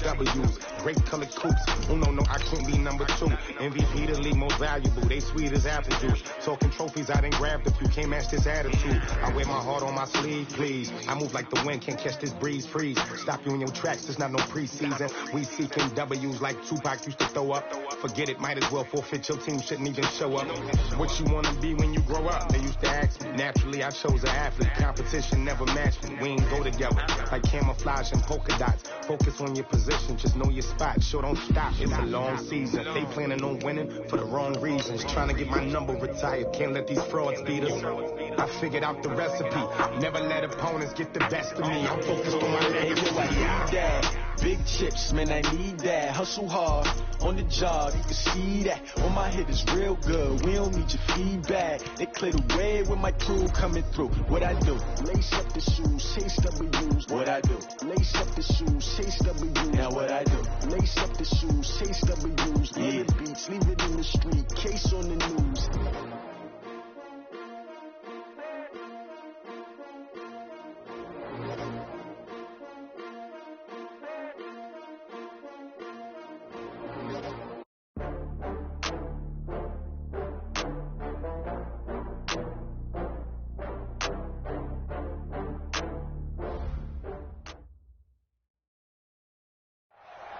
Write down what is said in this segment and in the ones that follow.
W's. Great colored coops. Oh, no, I couldn't be number 2. MVP, the league most valuable. They sweet as apple juice. Talking trophies, I done grabbed a few. Can't match this attitude. I wear my heart on my sleeve, please. I move like the wind, can't catch this breeze, freeze. Stop you in your tracks, it's not no preseason. We seeking W's like Tupac used to throw up. Forget it, might as well forfeit. Your team shouldn't even show up. What you wanna be when you grow up? They used to ask me. Naturally, I chose an athlete. Competition never matched me. We ain't go together. Like camouflage and polka dots. Focus on your position, just know your spot. Sure, don't stop, it's a long season. They planning on winning for the wrong reasons. Trying to get my number retired. Can't let these frauds beat us. I figured out the recipe. Never let opponents get the best of me. I'm focused on my legacy. Big chips, man, I need that. Hustle hard on the job, you can see that. On my hit is real good, we don't need your feedback. They clear the way with my crew coming through. What I do? Lace up the shoes, chase W's. What I do? Lace up the shoes, chase W's. Now what I do? Lace up the shoes, chase W's. Yeah. The beats, leave it in the street, case on the news.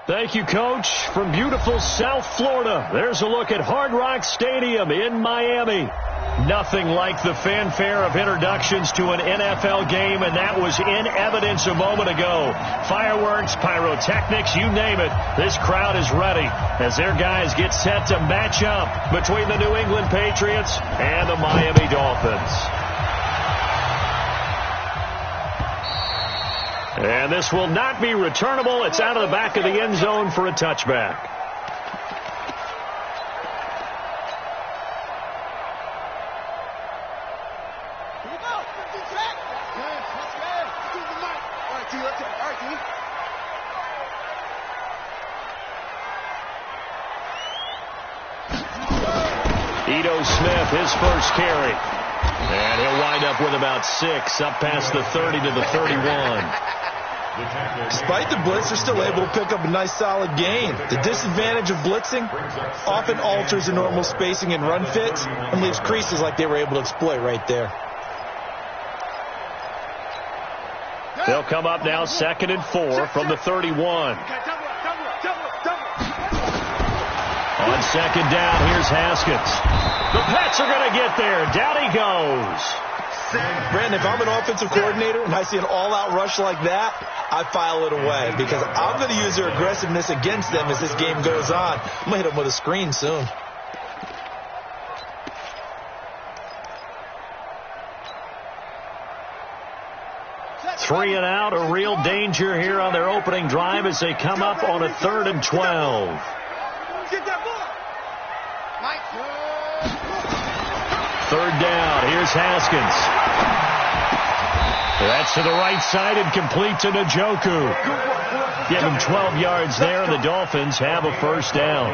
Thank you, Coach. From beautiful South Florida, there's a look at Hard Rock Stadium in Miami. Nothing like the fanfare of introductions to an NFL game, and that was in evidence a moment ago. Fireworks, pyrotechnics, you name it. This crowd is ready as their guys get set to match up between the New England Patriots and the Miami Dolphins. And this will not be returnable. It's out of the back of the end zone for a touchback. Ito Smith, his first carry. And he'll wind up with about 6, up past the 30 to the 31. Despite the blitz, they're still able to pick up a nice solid gain. The disadvantage of blitzing often alters the normal spacing and run fits and leaves creases like they were able to exploit right there. They'll come up now 2nd and 4 from the 31. On 2nd down, here's Haskins. The Pats are going to get there. Down he goes. Brandon, if I'm an offensive coordinator and I see an all-out rush like that, I file it away because I'm going to use their aggressiveness against them as this game goes on. I'm going to hit them with a screen soon. Three and out, a real danger here on their opening drive as they come up on a 3rd and 12. Third down, here's Haskins. That's to the right side and complete to Njoku. Give him 12 yards there, and the Dolphins have a first down.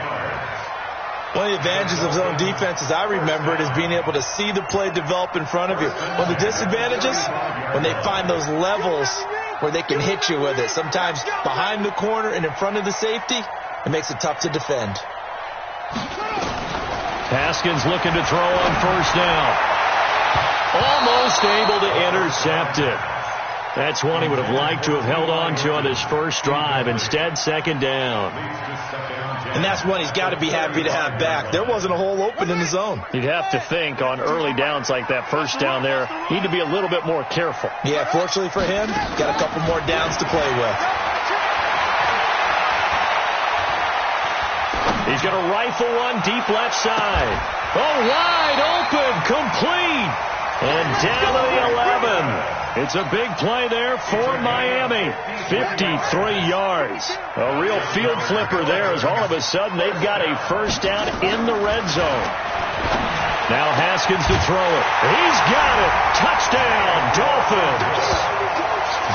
One of the advantages of zone defense, as I remember it, is being able to see the play develop in front of you. One of the disadvantages, when they find those levels where they can hit you with it. Sometimes behind the corner and in front of the safety, it makes it tough to defend. Haskins looking to throw on first down. Almost able to intercept it. That's one he would have liked to have held on to on his first drive. Instead, 2nd down. And that's one he's got to be happy to have back. There wasn't a hole open in the zone. You'd have to think on early downs like that first down there, need to be a little bit more careful. Yeah, fortunately for him, got a couple more downs to play with. He's going to rifle one deep left side. Oh, wide open, complete. And down to the 11. It's a big play there for Miami. 53 yards. A real field flipper there as all of a sudden they've got a first down in the red zone. Now Haskins to throw it. He's got it. Touchdown, Dolphins.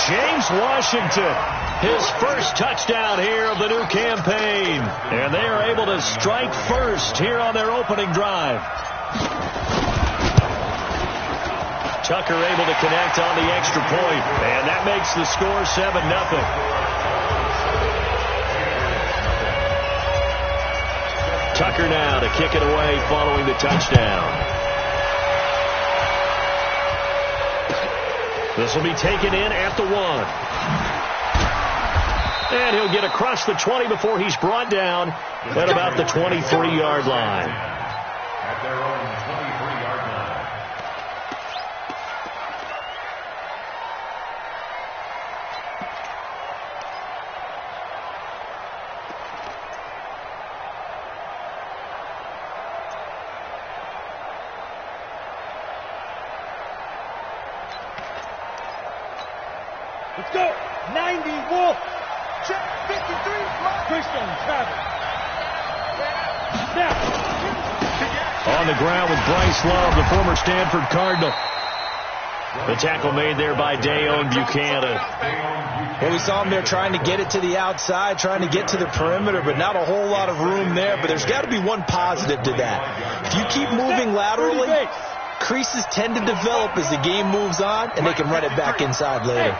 James Washington, his first touchdown here of the new campaign. And they are able to strike first here on their opening drive. Tucker able to connect on the extra point, and that makes the score 7-0. Tucker now to kick it away following the touchdown. This will be taken in at the 1. And he'll get across the 20 before he's brought down at about the 23-yard line. At their own 23-yard line. Let's go. 90 Wolf. Check 53. Christian Travis. Snap. On the ground with Bryce Love, the former Stanford Cardinal. The tackle made there by Dayon Buchanan. Well, we saw him there trying to get it to the outside, trying to get to the perimeter, but not a whole lot of room there. But there's got to be one positive to that. If you keep moving laterally, creases tend to develop as the game moves on, and they can run it back inside later.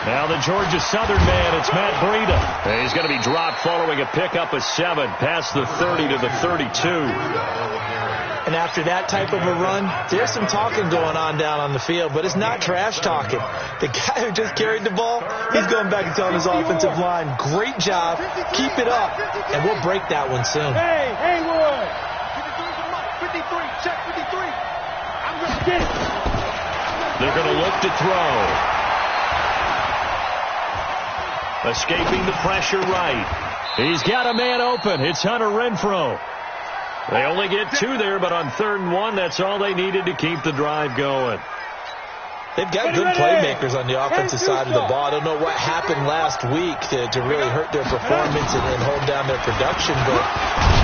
Now the Georgia Southern man, it's Matt Breida. He's going to be dropped following a pickup of 7 past the 30 to the 32. And after that type of a run, there's some talking going on down on the field, but it's not trash talking. The guy who just carried the ball, he's going back and telling his offensive line, great job, keep it up, and we'll break that one soon. Hey, Haywood. 53, check 53. I'm going to get it. They're going to look to throw. Escaping the pressure right. He's got a man open. It's Hunter Renfrow. They only get 2 there, but on 3rd and 1, that's all they needed to keep the drive going. They've got good playmakers on the offensive side of the ball. I don't know what happened last week to really hurt their performance and hold down their production, but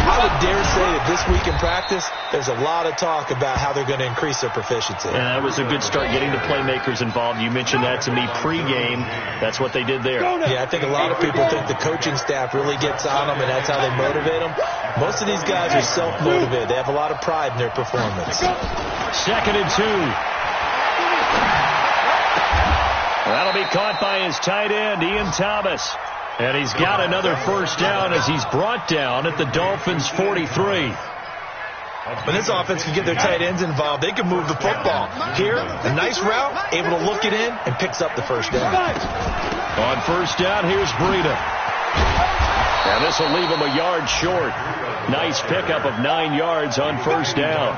I would dare say that this week in practice, there's a lot of talk about how they're going to increase their proficiency. And that was a good start, getting the playmakers involved. You mentioned that to me pregame. That's what they did there. Yeah, I think a lot of people think the coaching staff really gets on them, and that's how they motivate them. Most of these guys are self-motivated. They have a lot of pride in their performance. 2nd and 2. That'll be caught by his tight end, Ian Thomas. And he's got another first down as he's brought down at the Dolphins' 43. When this offense can get their tight ends involved, they can move the football. Here, a nice route, able to look it in, and picks up the first down. On first down, here's Breida. And this will leave him a yard short. Nice pickup of 9 yards on first down.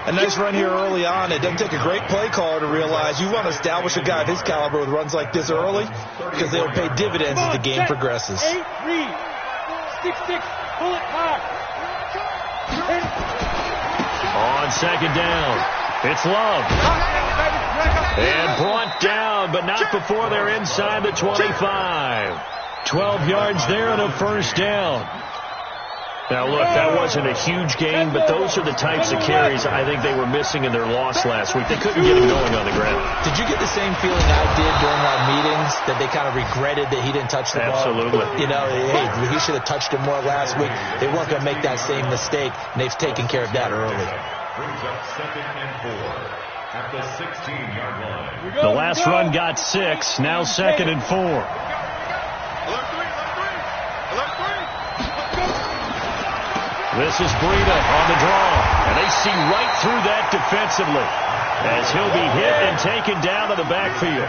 A nice run here early on. It doesn't take a great play caller to realize you want to establish a guy of his caliber with runs like this early because they'll pay dividends as the game progresses. 8 read. 6-6. Bullet high. On 2nd down, it's Love. And brought down, but not before they're inside the 25. 12 yards there and a first down. Now, look, that wasn't a huge gain, but those are the types of carries I think they were missing in their loss last week. They couldn't get him going on the ground. Did you get the same feeling I did during our meetings, that they kind of regretted that he didn't touch the ball? Absolutely. You know, hey, he should have touched it more last week. They weren't going to make that same mistake, and they've taken care of that early. Brings up 2nd and 4 at the 16-yard line. The last run got 6, now 2nd and 4. This is Breida on the draw, and they see right through that defensively as he'll be hit and taken down to the backfield.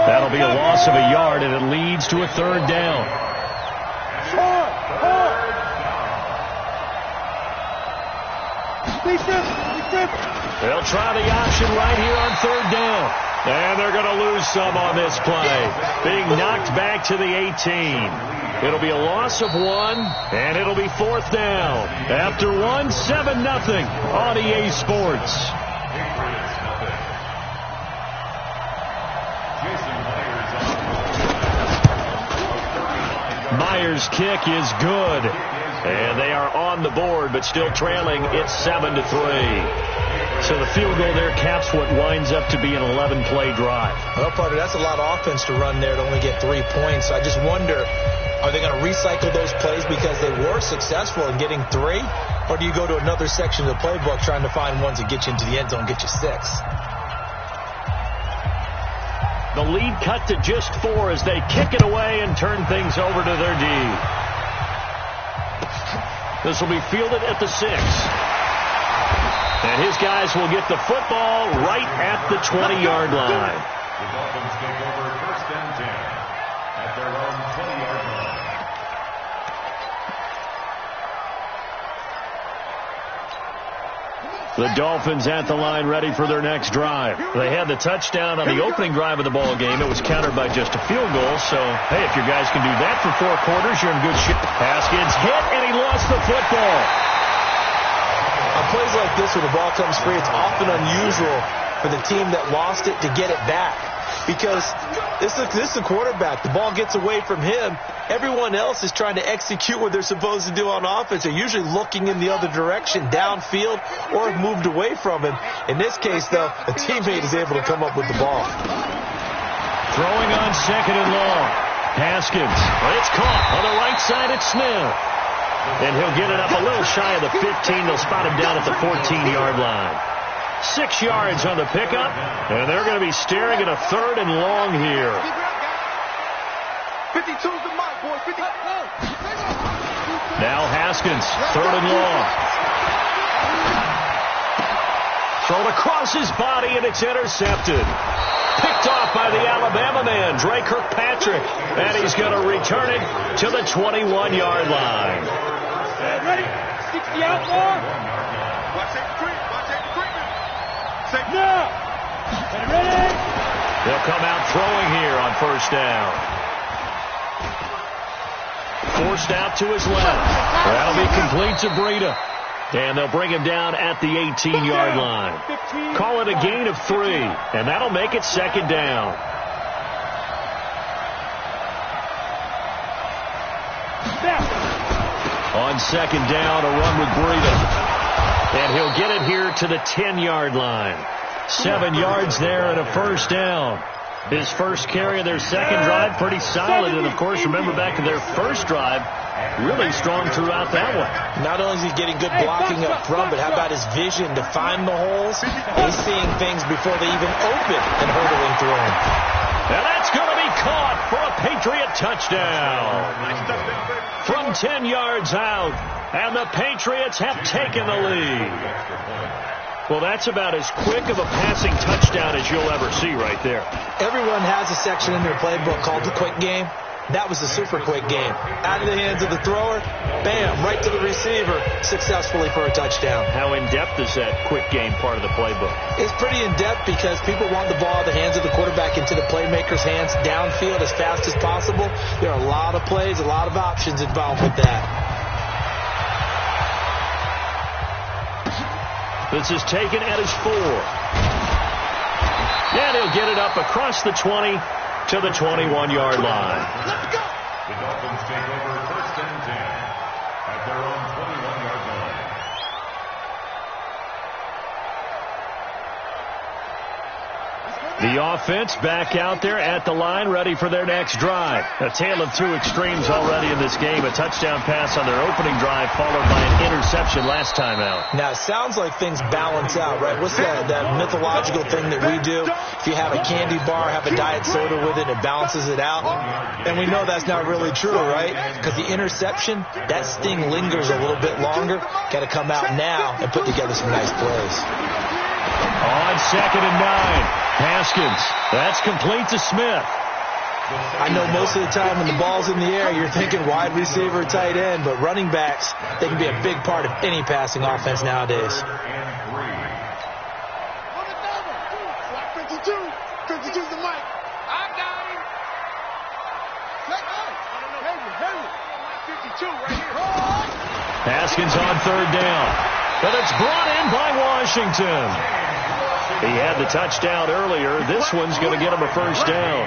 That'll be a loss of a yard, and it leads to a 3rd down. They'll try the option right here on 3rd down, and they're going to lose some on this play, being knocked back to the 18. It'll be a loss of 1, and it'll be 4th down. After 1, 7-0 on EA Sports. Myers' kick is good, and they are on the board, but still trailing. It's 7-3. So the field goal there caps what winds up to be an 11-play drive. Well, Parker, that's a lot of offense to run there to only get 3 points. I just wonder, are they going to recycle those plays because they were successful in getting 3? Or do you go to another section of the playbook trying to find ones that get you into the end zone, get you 6? The lead cut to just 4 as they kick it away and turn things over to their D. This will be fielded at the 6. And his guys will get the football right at the 20-yard line. The Dolphins take over 1st and 10 at their own 20-yard line. The Dolphins at the line ready for their next drive. They had the touchdown on the opening drive of the ball game. It was countered by just a field goal. So, hey, if your guys can do that for 4 quarters, you're in good shape. Haskins hit, and he lost the football. On plays like this, when the ball comes free, it's often unusual for the team that lost it to get it back. Because this is a quarterback. The ball gets away from him. Everyone else is trying to execute what they're supposed to do on offense. They're usually looking in the other direction, downfield, or have moved away from him. In this case, though, a teammate is able to come up with the ball. Throwing on 2nd and long. Haskins. It's caught on the right side at Smith. And he'll get it up a little shy of the 15. They'll spot him down at the 14-yard line. 6 yards on the pickup, and they're going to be staring at a 3rd and long here. 52's the mark, boy. 50. Now Haskins, 3rd and long. Thrown across his body, and it's intercepted. Picked off by the Alabama man, Dre Kirkpatrick, and he's going to return it to the 21-yard line. Ready? 60 out more. Watch it, creep. Watch it, creep. Say no. Ready? They'll come out throwing here on 1st down. Forced out to his left. That'll be complete to Breida. And they'll bring him down at the 18-yard line. Call it a gain of 3, and that'll make it 2nd down. On 2nd down, a run with Breida. And he'll get it here to the 10-yard line. 7 yards there and a 1st down. His first carry of their 2nd drive, pretty solid. And, of course, remember back to their 1st drive, really strong throughout that one. Not only is he getting good blocking up front, but how about his vision to find the holes? He's seeing things before they even open and hurdling through them. And that's going to be caught for a Patriot touchdown. From 10 yards out, and the Patriots have taken the lead. Well, that's about as quick of a passing touchdown as you'll ever see right there. Everyone has a section in their playbook called the quick game. That was a super quick game. Out of the hands of the thrower, bam, right to the receiver, successfully for a touchdown. How in-depth is that quick game part of the playbook? It's pretty in-depth because people want the ball out of the hands of the quarterback into the playmaker's hands downfield as fast as possible. There are a lot of plays, a lot of options involved with that. This is taken at his 4. And he'll get it up across the 20 to the 21-yard line. Let's go. The Dolphins take over 1st and 10 at their own 21-yard line. The offense back out there at the line, ready for their next drive. A tale of 2 extremes already in this game. A touchdown pass on their opening drive, followed by an interception last time out. Now, it sounds like things balance out, right? What's that mythological thing that we do? If you have a candy bar, have a diet soda with it, it balances it out. And we know that's not really true, right? Because the interception, that sting lingers a little bit longer. Got to come out now and put together some nice plays. On 2nd and 9. Haskins. That's complete to Smith. I know most of the time when the ball's in the air, you're thinking wide receiver, tight end, but running backs, they can be a big part of any passing offense nowadays. 52's the mic. I got him. 52 right here. Haskins on 3rd down. But it's brought in by Washington. He had the touchdown earlier. This one's going to get him a 1st down.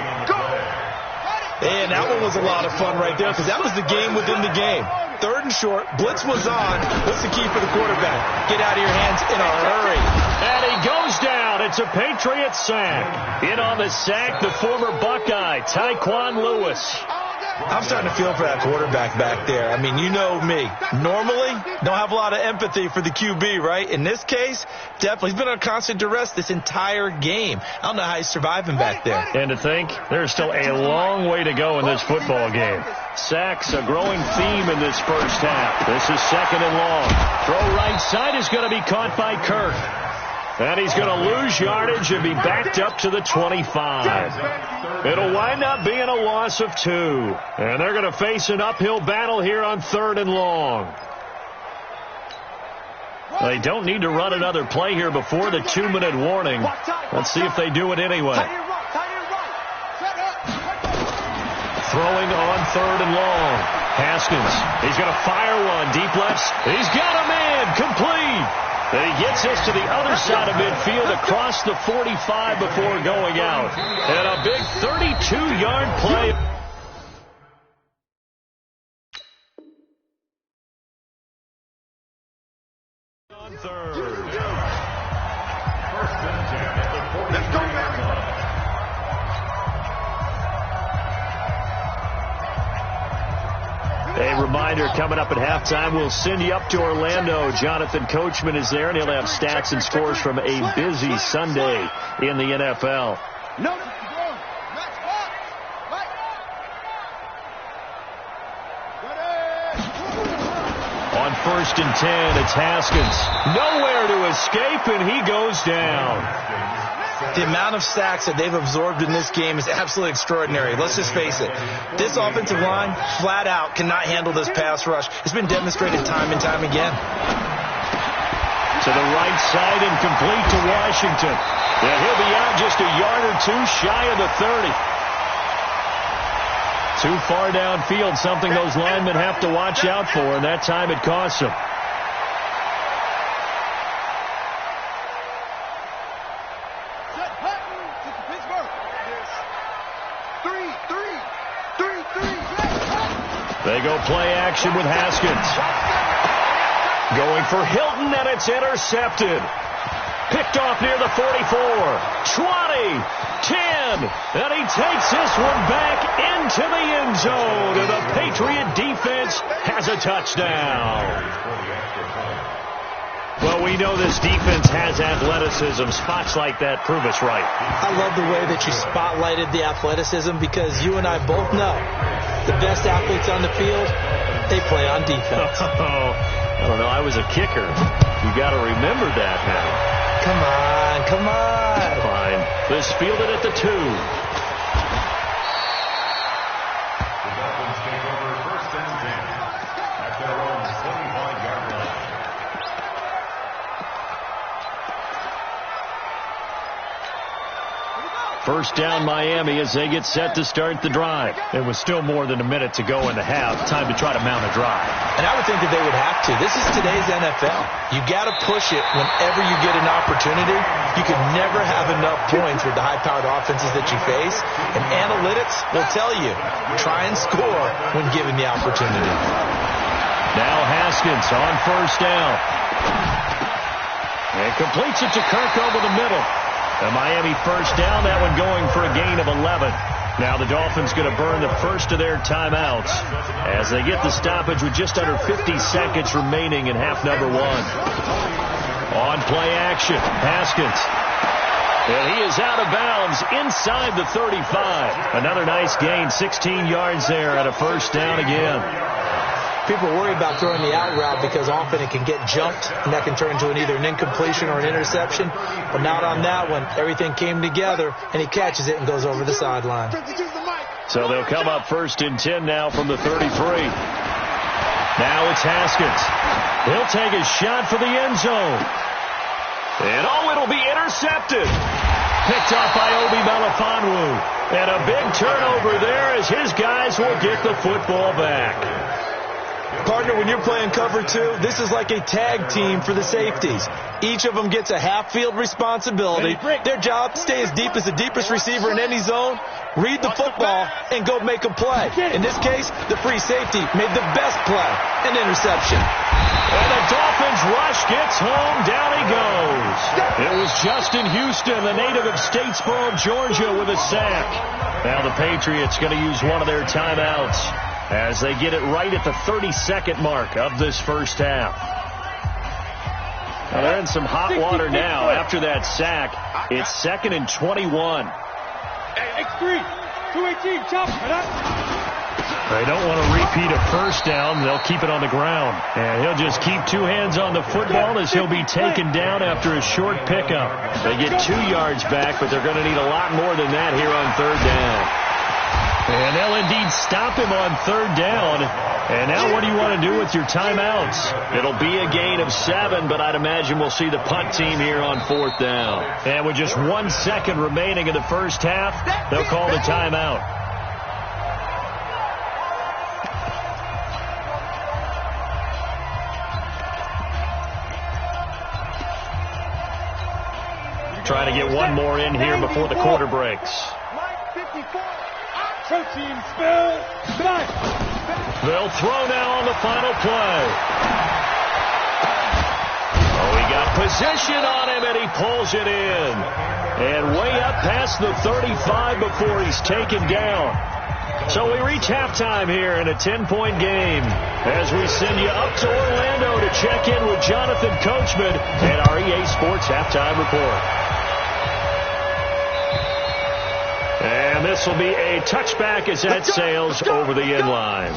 And that one was a lot of fun right there because that was the game within the game. 3rd and short. Blitz was on. What's the key for the quarterback? Get out of your hands in a hurry. And he goes down. It's a Patriot sack. In on the sack, the former Buckeye, Tyquan Lewis. I'm starting to feel for that quarterback back there. I mean, you know me. Normally, don't have a lot of empathy for the QB, right? In this case, definitely. He's been under constant duress this entire game. I don't know how he's surviving back there. And to think, there's still a long way to go in this football game. Sacks, a growing theme in this first half. This is 2nd and long. Throw right side is going to be caught by Kirk. And he's going to lose yardage and be backed up to the 25. It'll wind up being a loss of 2. And they're going to face an uphill battle here on 3rd and long. They don't need to run another play here before the 2-minute warning. Let's see if they do it anyway. Throwing on 3rd and long. Haskins, he's going to fire one. Deep left. He's got a man. Complete. And he gets us to the other side of midfield across the 45 before going out. And a big 32-yard play. On 3rd. Let's go back. A reminder, coming up at halftime, we'll send you up to Orlando. Jonathan Coachman is there, and he'll have stats and scores from a busy Sunday in the NFL. On 1st and 10, it's Haskins. Nowhere to escape, and he goes down. The amount of sacks that they've absorbed in this game is absolutely extraordinary. Let's just face it. This offensive line, flat out, cannot handle this pass rush. It's been demonstrated time and time again. To the right side and complete to Washington. And he'll be out just a yard or 2 shy of the 30. Too far downfield, something those linemen have to watch out for, and that time it costs them. They go play action with Haskins. Going for Hilton, and it's intercepted. Picked off near the 44. 20, 10, and he takes this one back into the end zone. And the Patriot defense has a touchdown. Well, we know this defense has athleticism. Spots like that prove us right. I love the way that you spotlighted the athleticism, because you and I both know the best athletes on the field, they play on defense. I don't know. I was a kicker. You got to remember that now. Come on. Fine. This fielded at the 2. The Dolphins take over 1st and 10 at their own 25-yard line. First down Miami as they get set to start the drive. There was still more than a minute to go in the half. Time to try to mount a drive. And I would think that they would have to. This is today's NFL. You got to push it whenever you get an opportunity. You can never have enough points with the high-powered offenses that you face. And analytics will tell you, try and score when given the opportunity. Now Haskins on 1st down. And completes it to Kirk over the middle. The Miami 1st down, that one going for a gain of 11. Now the Dolphins going to burn the first of their timeouts as they get the stoppage with just under 50 seconds remaining in half number 1. On play action, Haskins. And he is out of bounds inside the 35. Another nice gain, 16 yards there at a 1st down again. People worry about throwing the out route because often it can get jumped, and that can turn into either an incompletion or an interception. But not on that one. Everything came together, and he catches it and goes over the sideline. So they'll come up 1st and 10 now from the 33. Now it's Haskins. He'll take a shot for the end zone. And it'll be intercepted. Picked up by Obi Melifonwu. And a big turnover there as his guys will get the football back. Partner, when you're playing cover 2, this is like a tag team for the safeties. Each of them gets a half-field responsibility. Their job, stay as deep as the deepest receiver in any zone, read the football, and go make a play. In this case, the free safety made the best play, an interception. And the Dolphins rush gets home. Down he goes. It was Justin Houston, the native of Statesboro, Georgia, with a sack. Now the Patriots going to use one of their timeouts as they get it right at the 30-second mark of this first half. Now they're in some hot water now after that sack. It's 2nd and 21. X3, 218, chop. They don't want to repeat a first down. They'll keep it on the ground. And he'll just keep two hands on the football as he'll be taken down after a short pickup. They get 2 yards back, but they're going to need a lot more than that here on 3rd down. And they'll indeed stop him on 3rd down. And now what do you want to do with your timeouts? It'll be a gain of 7, but I'd imagine we'll see the punt team here on 4th down. And with just 1 second remaining in the first half, they'll call the timeout. Trying to get one more in here before the quarter breaks. They'll throw now on the final play. Oh, he got position on him, and he pulls it in. And way up past the 35 before he's taken down. So we reach halftime here in a 10-point game as we send you up to Orlando to check in with Jonathan Coachman and our EA Sports Halftime Report. And this will be a touchback as that sails over the end line.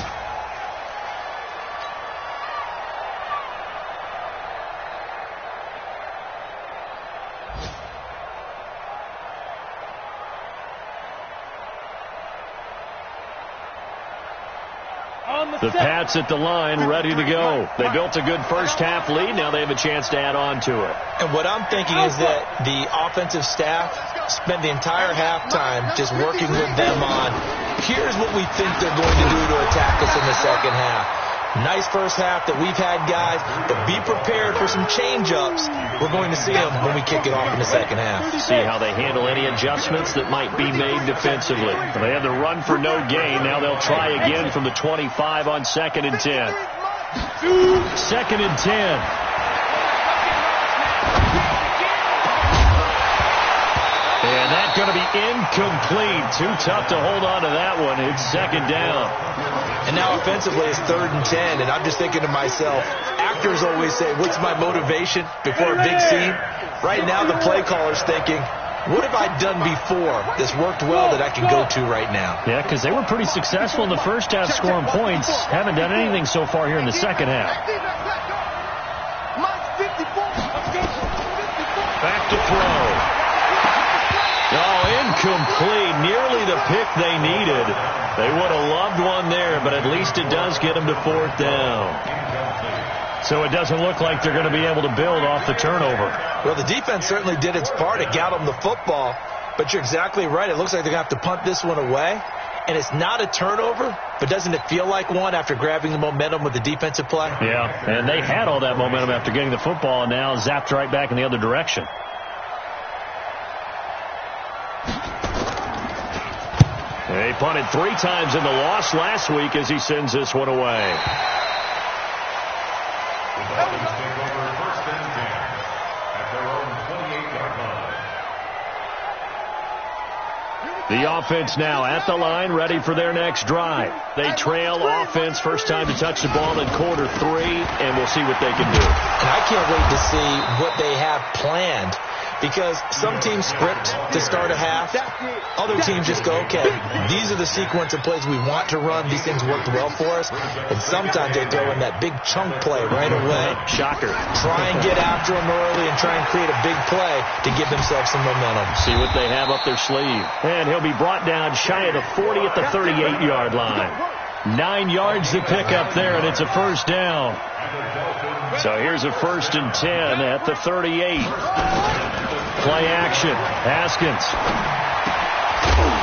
The Pats at the line, ready to go. They built a good first half lead. Now they have a chance to add on to it. And what I'm thinking is that the offensive staff spent the entire halftime just working with them on, here's what we think they're going to do to attack us in the second half. Nice first half that we've had, guys, but be prepared for some change-ups. We're going to see them when we kick it off in the second half. See how they handle any adjustments that might be made defensively. They had the run for no gain. Now they'll try again from the 25 on 2nd and 10. 2nd and 10. And that's going to be incomplete. Too tough to hold on to that one. It's 2nd down. And now offensively it's 3rd and 10. And I'm just thinking to myself, actors always say, what's my motivation before a big scene? Right now the play caller's thinking, what have I done before that's worked well that I can go to right now? Yeah, because they were pretty successful in the first half scoring points. Haven't done anything so far here in the second half. Back to throw. Oh, incomplete. Nearly the pick they needed. They would have loved one there, but at least it does get them to 4th down. So it doesn't look like they're going to be able to build off the turnover. Well, the defense certainly did its part. It got them the football, but you're exactly right. It looks like they're going to have to punt this one away. And it's not a turnover, but doesn't it feel like one after grabbing the momentum with the defensive play? Yeah, and they had all that momentum after getting the football and now zapped right back in the other direction. They punted 3 times in the loss last week as he sends this one away. The Dolphins take over 1st and 10 at their own 28-yard line. The offense now at the line, ready for their next drive. They trail offense, first time to touch the ball in quarter 3, and we'll see what they can do. And I can't wait to see what they have planned. Because some teams script to start a half. Other teams just go, okay, these are the sequence of plays we want to run. These things worked well for us. And sometimes they throw in that big chunk play right away. Shocker. Try and get after them early and try and create a big play to give themselves some momentum. See what they have up their sleeve. And he'll be brought down shy of the 40 at the 38-yard line. 9 yards to pick up there, and it's a first down. So here's a 1st and 10 at the 38. Play action. Haskins.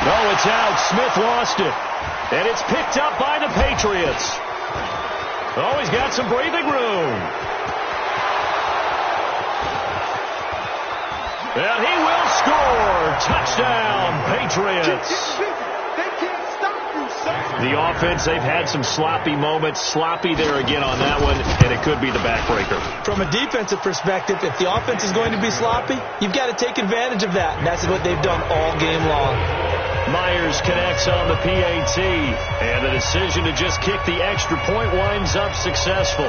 No, it's out. Smith lost it. And it's picked up by the Patriots. Oh, he's got some breathing room. And he will score. Touchdown, Patriots. The offense, they've had some sloppy moments. Sloppy there again on that one, and it could be the backbreaker. From a defensive perspective, if the offense is going to be sloppy, you've got to take advantage of that, and that's what they've done all game long. Myers connects on the PAT, and the decision to just kick the extra point winds up successful.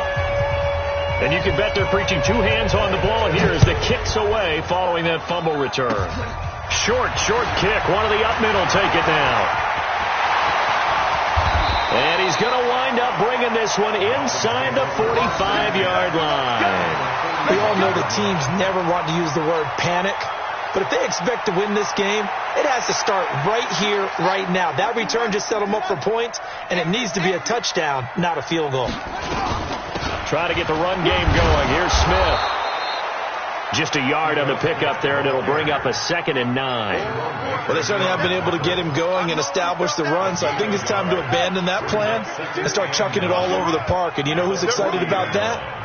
And you can bet they're preaching two hands on the ball here as the kick's away following that fumble return. Short kick. One of the up middle take it now. And he's going to wind up bringing this one inside the 45-yard line. We all know the teams never want to use the word panic. But if they expect to win this game, it has to start right here, right now. That return just set them up for points, and it needs to be a touchdown, not a field goal. Try to get the run game going. Here's Smith. Just a yard on the pickup there, and it'll bring up a 2nd and 9. Well, they certainly have been able to get him going and establish the run, so I think it's time to abandon that plan and start chucking it all over the park. And you know who's excited about that?